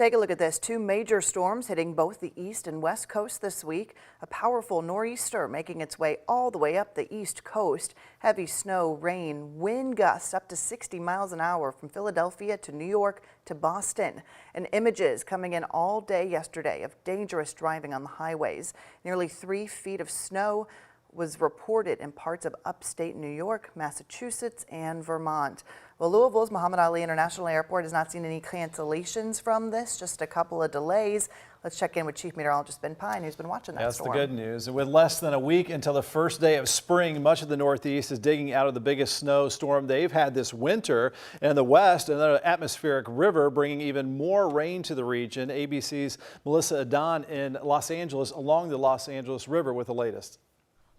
Take a look at this. Two major storms hitting both the east and west coast this week. A powerful nor'easter making its way all the way up the east coast. Heavy snow, rain, wind gusts up to 60 miles an hour from Philadelphia to New York to Boston. And images coming in all day yesterday of dangerous driving on the highways. Nearly 3 feet of snow was reported in parts of upstate New York, Massachusetts, and Vermont. Well, Louisville's Muhammad Ali International Airport has not seen any cancellations from this, just a couple of delays. Let's check in with Chief Meteorologist Ben Pine, who's been watching that storm. That's the good news. With less than a week until the first day of spring, much of the Northeast is digging out of the biggest snowstorm they've had this winter. And in the West, another atmospheric river bringing even more rain to the region. ABC's Melissa Adon in Los Angeles along the Los Angeles River with the latest.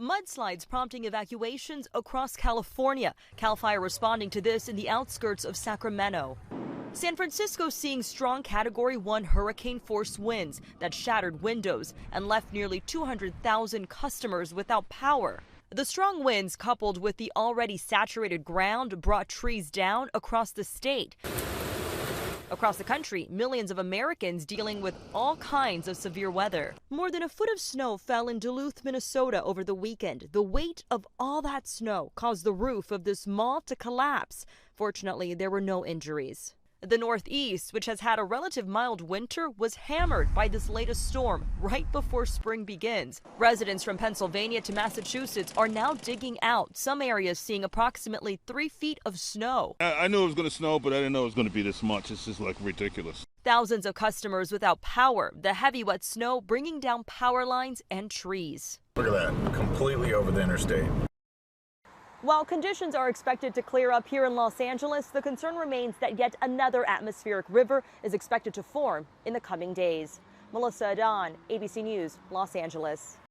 Mudslides prompting evacuations across California. CAL FIRE responding to this in the outskirts of Sacramento. San Francisco seeing strong Category 1 hurricane force winds that shattered windows and left nearly 200,000 customers without power. The strong winds, coupled with the already saturated ground, brought trees down across the state. Across the country, millions of Americans dealing with all kinds of severe weather. More than a foot of snow fell in Duluth, Minnesota over the weekend. The weight of all that snow caused the roof of this mall to collapse. Fortunately, there were no injuries. The Northeast, which has had a relative mild winter, was hammered by this latest storm right before spring begins. Residents from Pennsylvania to Massachusetts are now digging out, some areas seeing approximately 3 feet of snow. I knew it was going to snow, but I didn't know it was going to be this much. It's just like ridiculous. Thousands of customers without power, the heavy wet snow bringing down power lines and trees. Look at that, completely over the interstate. While conditions are expected to clear up here in Los Angeles, the concern remains that yet another atmospheric river is expected to form in the coming days. Melissa Adon, ABC News, Los Angeles.